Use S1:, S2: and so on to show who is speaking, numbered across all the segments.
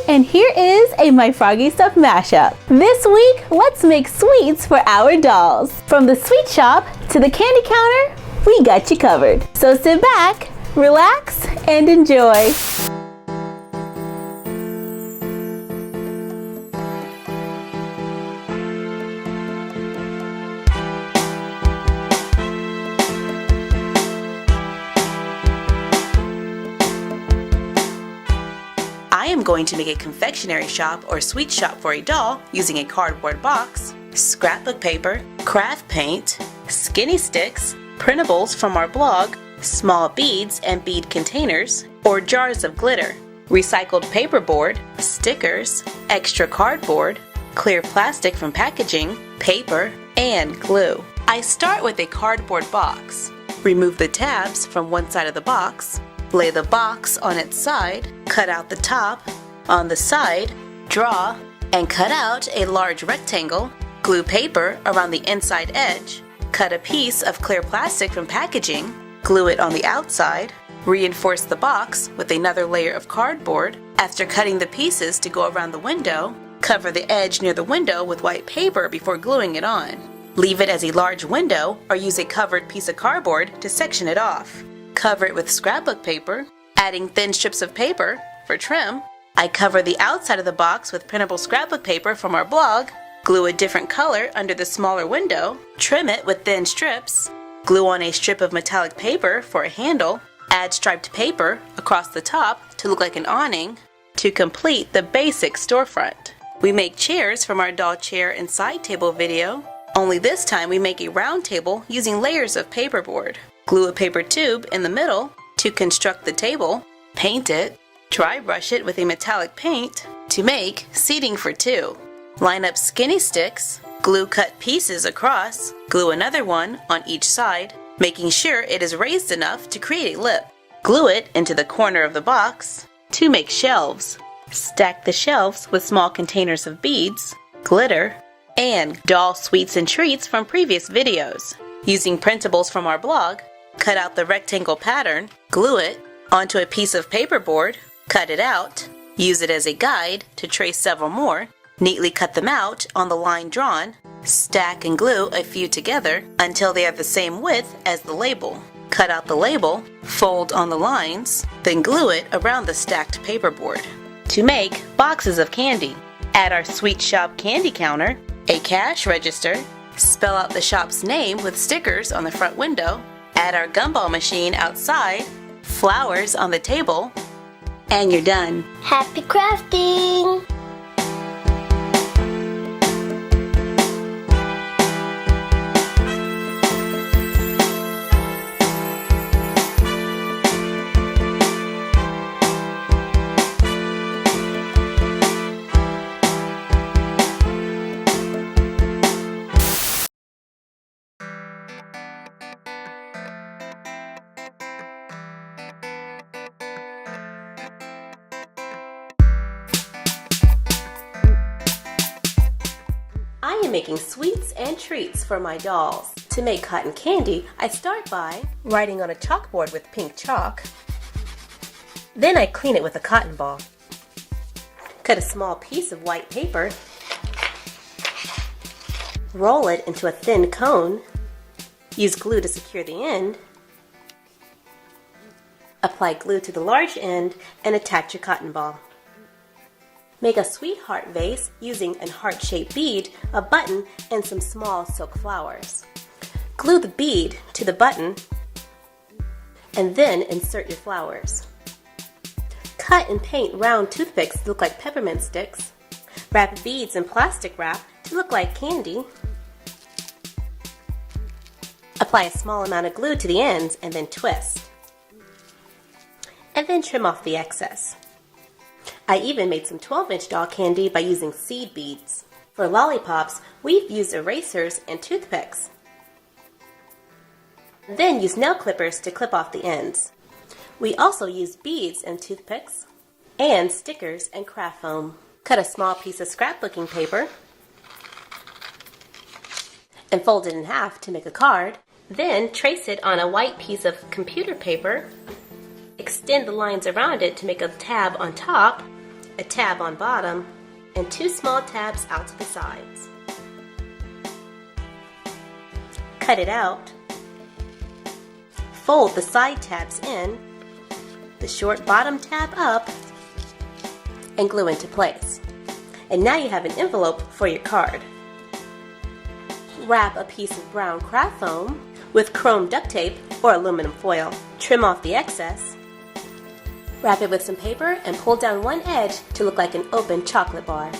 S1: and here is a My Froggy Stuff mashup. This week, let's make sweets for our dolls. From the sweet shop to the candy counter, we got you covered. So sit back, relax, and enjoy.
S2: I am going to make a confectionery shop or sweet shop for a doll using a cardboard box, scrapbook paper, craft paint, skinny sticks, printables from our blog, small beads and bead containers, or jars of glitter, recycled paperboard, stickers, extra cardboard, clear plastic from packaging, paper, and glue. I start with a cardboard box. Remove the tabs from one side of the box. Lay the box on its side, cut out the top, on the side, draw, and cut out a large rectangle, glue paper around the inside edge, cut a piece of clear plastic from packaging, glue it on the outside, reinforce the box with another layer of cardboard. After cutting the pieces to go around the window, cover the edge near the window with white paper before gluing it on. Leave it as a large window or use a covered piece of cardboard to section it off. Cover it with scrapbook paper, adding thin strips of paper for trim. I cover the outside of the box with printable scrapbook paper from our blog, glue a different color under the smaller window, trim it with thin strips, glue on a strip of metallic paper for a handle, add striped paper across the top to look like an awning to complete the basic storefront. We make chairs from our doll chair and side table video, only this time we make a round table using layers of paperboard. Glue a paper tube in the middle to construct the table, paint it, dry brush it with a metallic paint to make seating for two. Line up skinny sticks, glue cut pieces across, glue another one on each side, making sure it is raised enough to create a lip. Glue it into the corner of the box to make shelves. Stack the shelves with small containers of beads, glitter, and doll sweets and treats from previous videos. Using printables from our blog, cut out the rectangle pattern, glue it onto a piece of paperboard, cut it out, use it as a guide to trace several more, neatly cut them out on the line drawn, stack and glue a few together until they are the same width as the label. Cut out the label, fold on the lines, then glue it around the stacked paperboard. To make boxes of candy, add our sweet shop candy counter, a cash register, spell out the shop's name with stickers on the front window, add our gumball machine outside, flowers on the table, and you're done.
S3: Happy crafting!
S1: I am making sweets and treats for my dolls. To make cotton candy, I start by writing on a chalkboard with pink chalk. Then I clean it with a cotton ball. Cut a small piece of white paper. Roll it into a thin cone. Use glue to secure the end. Apply glue to the large end and attach your cotton ball. Make a sweetheart vase using a heart-shaped bead, a button, and some small silk flowers. Glue the bead to the button and then insert your flowers. Cut and paint round toothpicks to look like peppermint sticks. Wrap beads in plastic wrap to look like candy. Apply a small amount of glue to the ends and then twist. And then trim off the excess. I even made some 12-inch doll candy by using seed beads. For lollipops, we've used erasers and toothpicks. Then use nail clippers to clip off the ends. We also used beads and toothpicks, and stickers and craft foam. Cut a small piece of scrapbooking paper and fold it in half to make a card. Then trace it on a white piece of computer paper. Extend the lines around it to make a tab on top. a tab on bottom, and 2 small tabs out to the sides. Cut it out. Fold the side tabs in, the short bottom tab up, and glue into place. And now you have an envelope for your card. Wrap a piece of brown craft foam with chrome duct tape or aluminum foil. Trim off the excess. Wrap it with some paper and pull down one edge to look like an open chocolate bar.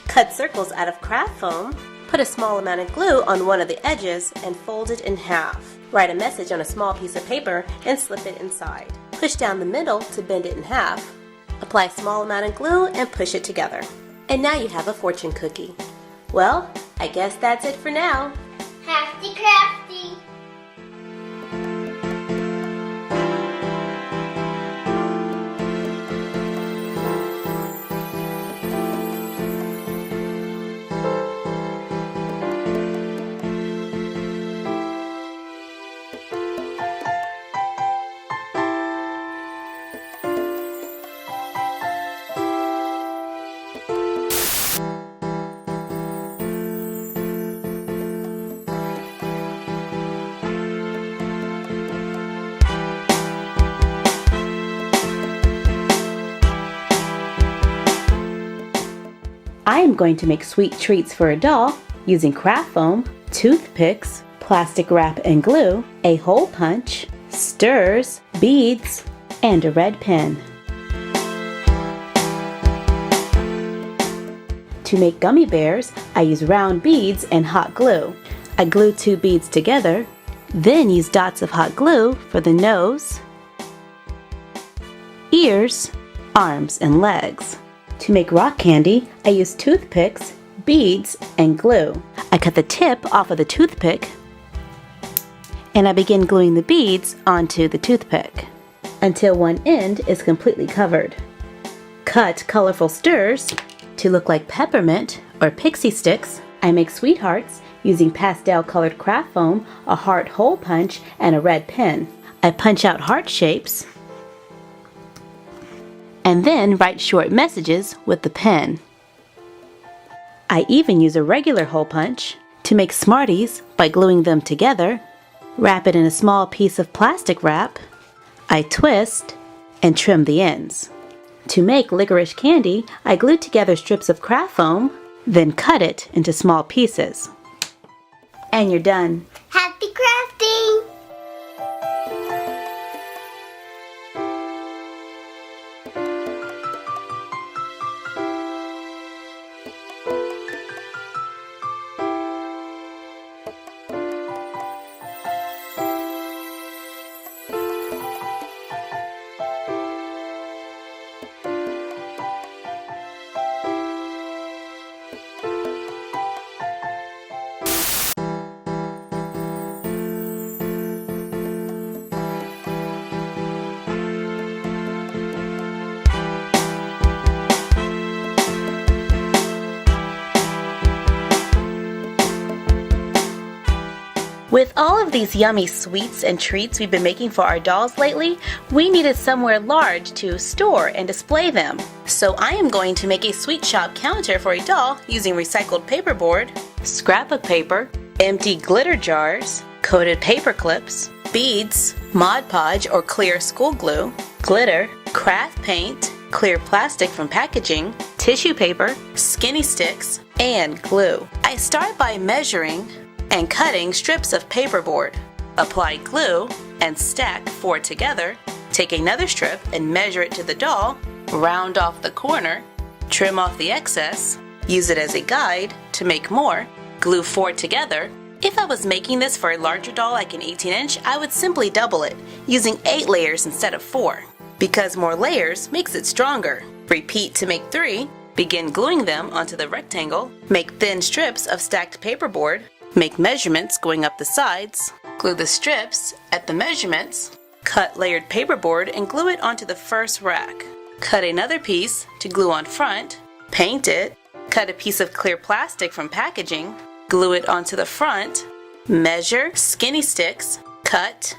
S1: Cut circles out of craft foam. Put a small amount of glue on one of the edges and fold it in half. Write a message on a small piece of paper and slip it inside. Push down the middle to bend it in half. Apply a small amount of glue and push it together. And now you have a fortune cookie. Well, I guess that's it for now.
S3: Happy crafting!
S2: I am going to make sweet treats for a doll using craft foam, toothpicks, plastic wrap and glue, a hole punch, stirrers, beads, and a red pen. To make gummy bears, I use round beads and hot glue. I glue 2 beads together, then use dots of hot glue for the nose, ears, arms, and legs. To make rock candy, I use toothpicks, beads, and glue. I cut the tip off of the toothpick and I begin gluing the beads onto the toothpick until one end is completely covered. Cut colorful stirrers to look like peppermint or pixie sticks. I make sweethearts using pastel colored craft foam, a heart hole punch, and a red pen. I punch out heart shapes and then write short messages with the pen. I even use a regular hole punch to make Smarties by gluing them together. Wrap it in a small piece of plastic wrap. I twist and trim the ends. To make licorice candy, I glue together strips of craft foam, then cut it into small pieces. And you're done.
S3: Happy crafting!
S2: With all of these yummy sweets and treats we've been making for our dolls lately, we needed somewhere large to store and display them. So I am going to make a sweet shop counter for a doll using recycled paperboard, scrapbook paper, empty glitter jars, coated paper clips, beads, Mod Podge or clear school glue, glitter, craft paint, clear plastic from packaging, tissue paper, skinny sticks, and glue. I start by measuring and cutting strips of paperboard. Apply glue and stack 4 together. Take another strip and measure it to the doll. Round off the corner. Trim off the excess. Use it as a guide to make more. Glue 4 together. If I was making this for a larger doll like an 18-inch, I would simply double it, using 8 layers instead of 4. Because more layers makes it stronger. Repeat to make 3. Begin gluing them onto the rectangle. Make thin strips of stacked paperboard. Make measurements going up the sides. Glue the strips at the measurements. Cut layered paperboard and glue it onto the first rack. Cut another piece to glue on front. Paint it. Cut a piece of clear plastic from packaging. Glue it onto the front. Measure skinny sticks. Cut.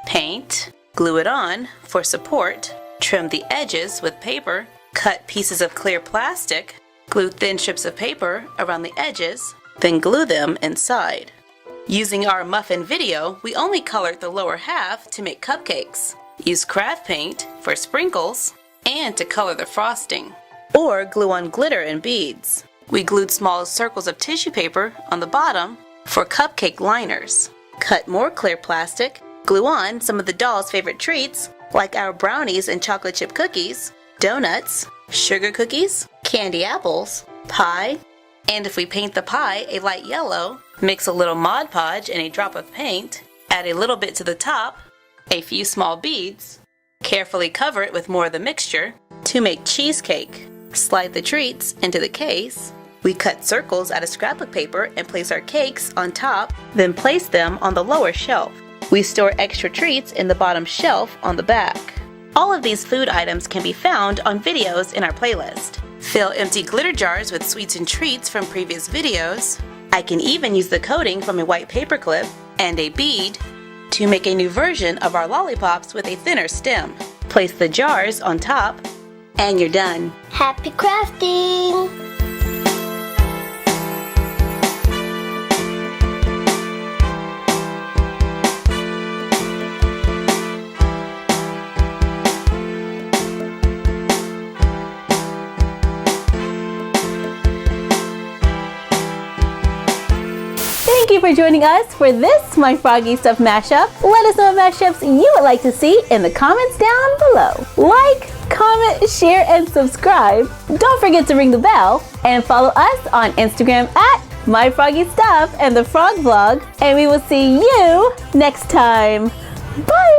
S2: Paint. Glue it on for support. Trim the edges with paper. Cut pieces of clear plastic, glue thin strips of paper around the edges, then glue them inside. Using our muffin video, we only colored the lower half to make cupcakes. Use craft paint for sprinkles and to color the frosting. Or glue on glitter and beads. We glued small circles of tissue paper on the bottom for cupcake liners. Cut more clear plastic, glue on some of the doll's favorite treats, like our brownies and chocolate chip cookies, donuts, sugar cookies, candy apples, pie, and if we paint the pie a light yellow, mix a little Mod Podge and a drop of paint, add a little bit to the top, a few small beads, carefully cover it with more of the mixture to make cheesecake. Slide the treats into the case. We cut circles out of scrapbook paper and place our cakes on top, then place them on the lower shelf. We store extra treats in the bottom shelf on the back. All of these food items can be found on videos in our playlist. Fill empty glitter jars with sweets and treats from previous videos. I can even use the coating from a white paper clip and a bead to make a new version of our lollipops with a thinner stem. Place the jars on top and you're done.
S3: Happy crafting!
S1: Thank you for joining us for this My Froggy Stuff mashup. Let us know what mashups you would like to see in the comments down below. Like, comment, share, and subscribe. Don't forget to ring the bell and follow us on Instagram at My Froggy Stuff and the Frog Vlog. And we will see you next time. Bye!